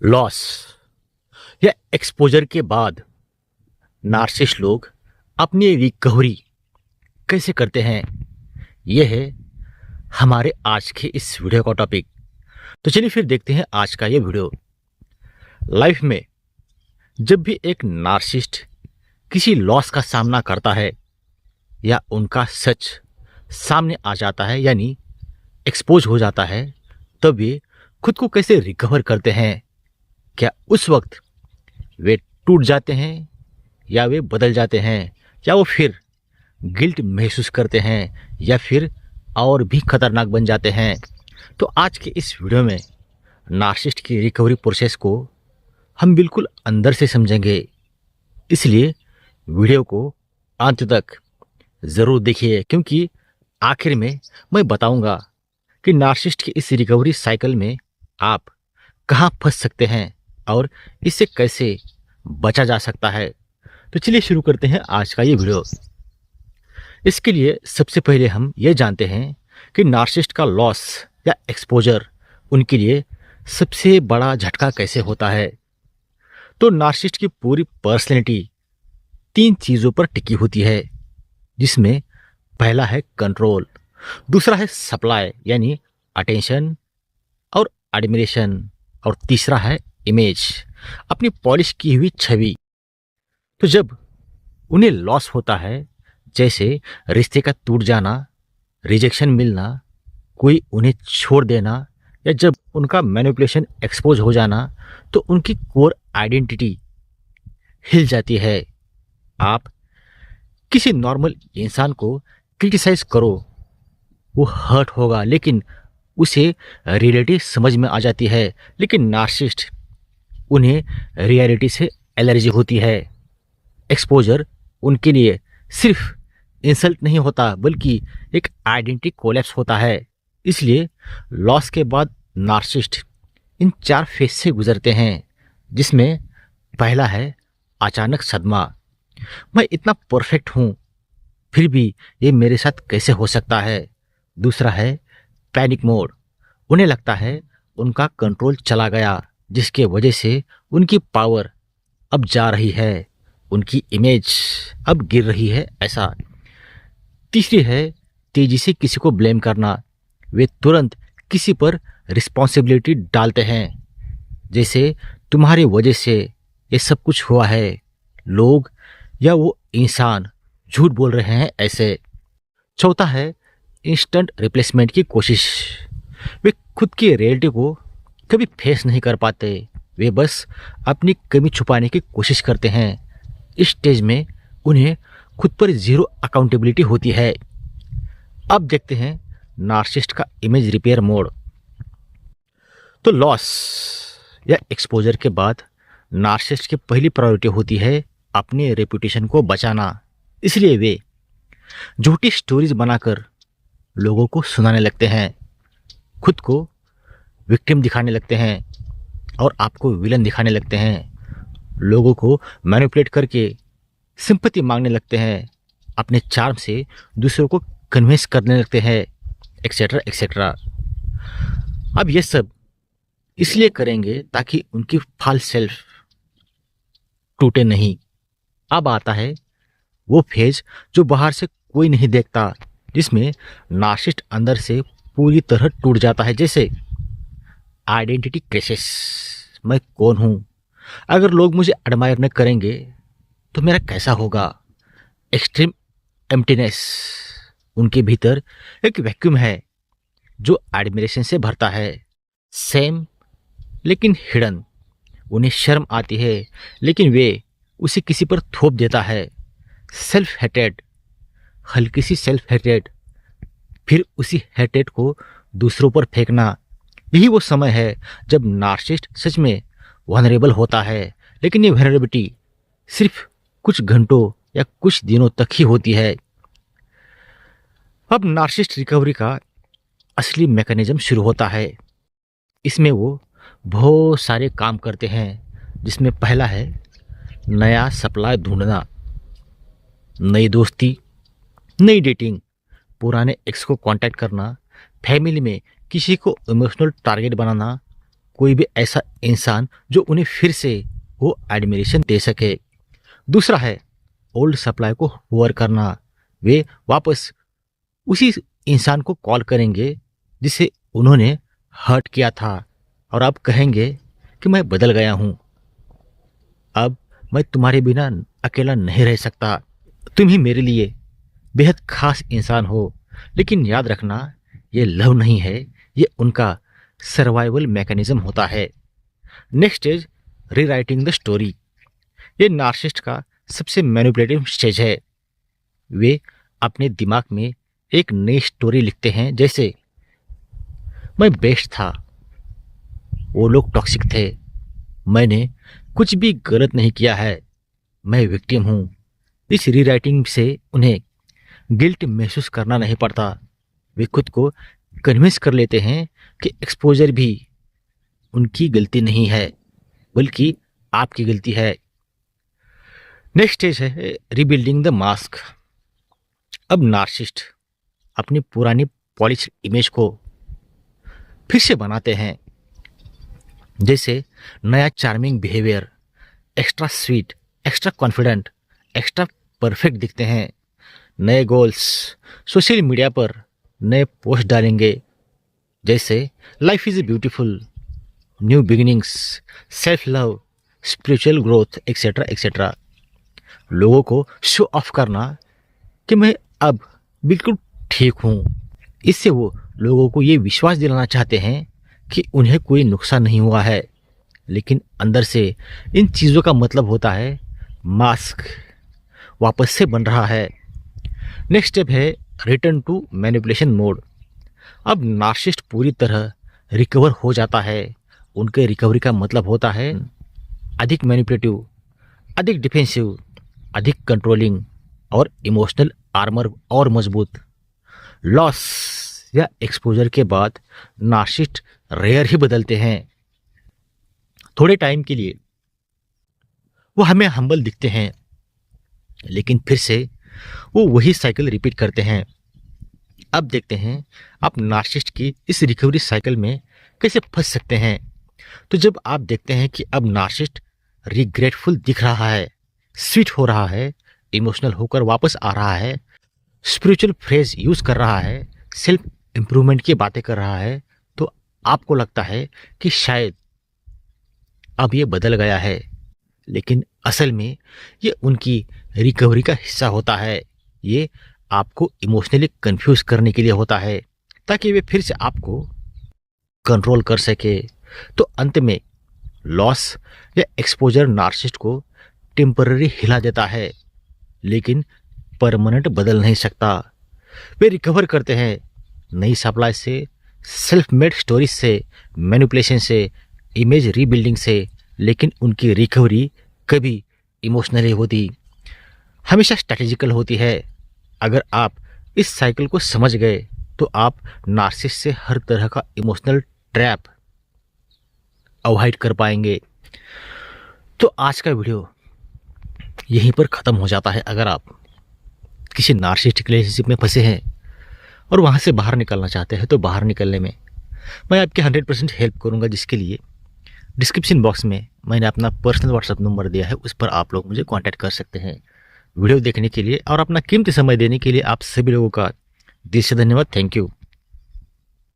Loss या exposure के बाद नार्सिसिस्ट लोग अपनी रिकवरी कैसे करते हैं, यह है हमारे आज के इस वीडियो का टॉपिक। तो चलिए फिर देखते हैं आज का ये वीडियो। लाइफ में जब भी एक नार्सिसिस्ट किसी लॉस का सामना करता है या उनका सच सामने आ जाता है यानी एक्सपोज हो जाता है, तब ये खुद को कैसे रिकवर करते हैं। क्या उस वक्त वे टूट जाते हैं या वे बदल जाते हैं या वो फिर गिल्ट महसूस करते हैं या फिर और भी खतरनाक बन जाते हैं। तो आज के इस वीडियो में नार्सिसिस्ट की रिकवरी प्रोसेस को हम बिल्कुल अंदर से समझेंगे, इसलिए वीडियो को अंत तक ज़रूर देखिए, क्योंकि आखिर में मैं बताऊंगा कि नार्सिसिस्ट की इस रिकवरी साइकिल में आप कहां फंस सकते हैं और इससे कैसे बचा जा सकता है। तो चलिए शुरू करते हैं आज का ये वीडियो। इसके लिए सबसे पहले हम ये जानते हैं कि नार्सिसिस्ट का लॉस या एक्सपोजर उनके लिए सबसे बड़ा झटका कैसे होता है। तो नार्सिसिस्ट की पूरी पर्सनैलिटी 3 चीज़ों पर टिकी होती है, जिसमें पहला है कंट्रोल, दूसरा है सप्लाई यानी अटेंशन और एडमिरेशन, और तीसरा है इमेज, अपनी पॉलिश की हुई छवि। तो जब उन्हें लॉस होता है, जैसे रिश्ते का टूट जाना, रिजेक्शन मिलना, कोई उन्हें छोड़ देना, या जब उनका मैनिपुलेशन एक्सपोज हो जाना, तो उनकी कोर आइडेंटिटी हिल जाती है। आप किसी नॉर्मल इंसान को क्रिटिसाइज करो, वो हर्ट होगा, लेकिन उसे रियलिटी समझ में आ जाती है। लेकिन नार्सिसिस्ट उन्हें रियलिटी से एलर्जी होती है। एक्सपोजर उनके लिए सिर्फ इंसल्ट नहीं होता, बल्कि एक आइडेंटिटी कोलैप्स होता है। इसलिए लॉस के बाद नार्सिसिस्ट इन 4 फेज से गुजरते हैं, जिसमें पहला है अचानक सदमा। मैं इतना परफेक्ट हूँ, फिर भी ये मेरे साथ कैसे हो सकता है। दूसरा है पैनिक मोड, उन्हें लगता है उनका कंट्रोल चला गया, जिसके वजह से उनकी पावर अब जा रही है, उनकी इमेज अब गिर रही है, ऐसा। तीसरी है तेजी से किसी को ब्लेम करना, वे तुरंत किसी पर रिस्पॉन्सिबिलिटी डालते हैं, जैसे तुम्हारी वजह से ये सब कुछ हुआ है, लोग या वो इंसान झूठ बोल रहे हैं, ऐसे। चौथा है इंस्टेंट रिप्लेसमेंट की कोशिश, वे खुद की रियलिटी को कभी फेस नहीं कर पाते, वे बस अपनी कमी छुपाने की कोशिश करते हैं। इस स्टेज में उन्हें खुद पर जीरो अकाउंटेबिलिटी होती है। अब देखते हैं नार्सिसिस्ट का इमेज रिपेयर मोड। तो लॉस या एक्सपोजर के बाद नार्सिसिस्ट की पहली प्रायोरिटी होती है अपनी रेपुटेशन को बचाना। इसलिए वे झूठी स्टोरीज बनाकर लोगों को सुनाने लगते हैं, खुद को विक्टिम दिखाने लगते हैं और आपको विलन दिखाने लगते हैं, लोगों को मैनिपुलेट करके सिंपैथी मांगने लगते हैं, अपने चार्म से दूसरों को कन्विंस करने लगते हैं, एक्सेट्रा एक्सेट्रा। अब ये सब इसलिए करेंगे ताकि उनकी फॉल्स सेल्फ टूटे नहीं। अब आता है वो फेज जो बाहर से कोई नहीं देखता, जिसमें नार्सिसिस्ट अंदर से पूरी तरह टूट जाता है, जैसे आइडेंटिटी क्राइसिस। मैं कौन हूँ? अगर लोग मुझे एडमायर न करेंगे तो मेरा कैसा होगा? एक्सट्रीम एम्प्टीनेस, उनके भीतर एक वैक्यूम है जो एडमिरेशन से भरता है, सेम लेकिन हिडन। उन्हें शर्म आती है, लेकिन वे उसे किसी पर थोप देता है। सेल्फ हेटेड, हल्की सी सेल्फ हेटेड, फिर उसी हेटेड को दूसरों पर फेंकना। यही वो समय है जब नार्सिसिस्ट सच में वनरेबल होता है, लेकिन ये वनरेबिलिटी सिर्फ कुछ घंटों या कुछ दिनों तक ही होती है। अब नार्सिसिस्ट रिकवरी का असली मैकेनिज्म शुरू होता है। इसमें वो बहुत सारे काम करते हैं, जिसमें पहला है नया सप्लाई ढूंढना, नई दोस्ती, नई डेटिंग, पुराने एक्स को कांटेक्ट करना, फैमिली में किसी को इमोशनल टारगेट बनाना, कोई भी ऐसा इंसान जो उन्हें फिर से वो एडमिरेशन दे सके। दूसरा है ओल्ड सप्लाई को होवर करना। वे वापस उसी इंसान को कॉल करेंगे जिसे उन्होंने हर्ट किया था और आप कहेंगे कि मैं बदल गया हूँ, अब मैं तुम्हारे बिना अकेला नहीं रह सकता, तुम ही मेरे लिए बेहद खास इंसान हो। लेकिन याद रखना, ये लव नहीं है, ये उनका सर्वाइवल मैकेनिज्म होता है। Next is rewriting the story. ये नार्सिसिस्ट का सबसे मैनिपुलेटिव स्टेज है। वे अपने दिमाग में एक नई स्टोरी लिखते हैं, जैसे मैं बेस्ट था, वो लोग टॉक्सिक थे, मैंने कुछ भी गलत नहीं किया है, मैं विक्टिम हूँ। इस रीराइटिंग से उन्हें गिल्ट महसूस करना नहीं पड़ता। वे खुद को कन्विंस कर लेते हैं कि एक्सपोजर भी उनकी गलती नहीं है, बल्कि आपकी गलती है। नेक्स्ट स्टेज है रीबिल्डिंग द मास्क। अब नार्सिसिस्ट अपनी पुरानी पॉलिश इमेज को फिर से बनाते हैं, जैसे नया charming behaviour, extra sweet, extra confident, extra perfect दिखते हैं। नए गोल्स, सोशल मीडिया पर नए पोस्ट डालेंगे, जैसे life is beautiful, new beginnings, self love, spiritual growth, etcetera etcetera. लोगों को शो ऑफ करना कि मैं अब बिल्कुल ठीक हूँ। इससे वो लोगों को ये विश्वास दिलाना चाहते हैं कि उन्हें कोई नुकसान नहीं हुआ है, लेकिन अंदर से इन चीज़ों का मतलब होता है मास्क वापस से बन रहा है। नेक्स्ट स्टेप है रिटर्न टू मैनिपुलेशन मोड। अब नार्सिसिस्ट पूरी तरह रिकवर हो जाता है। उनके रिकवरी का मतलब होता है अधिक मैनिपुलेटिव, अधिक डिफेंसिव, अधिक कंट्रोलिंग और इमोशनल आर्मर और मजबूत। लॉस या एक्सपोजर के बाद नार्सिसिस्ट रेयर ही बदलते हैं। थोड़े टाइम के लिए वो हमें हम्बल दिखते हैं, लेकिन फिर से वो वही साइकिल रिपीट करते हैं। अब देखते हैं आप नार्सिसिस्ट की इस रिकवरी साइकिल में कैसे फंस सकते हैं। तो जब आप देखते हैं कि अब नार्सिसिस्ट रिग्रेटफुल दिख रहा है, स्वीट हो रहा है, इमोशनल होकर वापस आ रहा है, स्पिरिचुअल फ्रेज यूज कर रहा है, सेल्फ इम्प्रूवमेंट की बातें कर रहा है, तो आपको लगता है कि शायद अब ये बदल गया है। लेकिन असल में ये उनकी रिकवरी का हिस्सा होता है। ये आपको इमोशनली कंफ्यूज करने के लिए होता है, ताकि वे फिर से आपको कंट्रोल कर सके। तो अंत में लॉस या एक्सपोजर नार्सिसिस्ट को टेम्पररी हिला देता है, लेकिन परमानेंट बदल नहीं सकता। वे रिकवर करते हैं नई सप्लाई से, सेल्फ मेड स्टोरीज से, मैनिपुलेशन से, इमेज रीबिल्डिंग से, लेकिन उनकी रिकवरी कभी इमोशनली होती, हमेशा स्ट्रैटेजिकल होती है। अगर आप इस साइकिल को समझ गए तो आप नार्सिसिस्ट से हर तरह का इमोशनल ट्रैप अवॉइड कर पाएंगे। तो आज का वीडियो यहीं पर ख़त्म हो जाता है। अगर आप किसी नार्सिसिस्टिक रिलेशनशिप में फंसे हैं और वहाँ से बाहर निकलना चाहते हैं, तो बाहर निकलने में मैं आपकी 100% हेल्प करूँगा, जिसके लिए डिस्क्रिप्शन बॉक्स में मैंने अपना पर्सनल व्हाट्सएप नंबर दिया है, उस पर आप लोग मुझे कांटेक्ट कर सकते हैं। वीडियो देखने के लिए और अपना कीमती समय देने के लिए आप सभी लोगों का दिल से धन्यवाद। Thank you.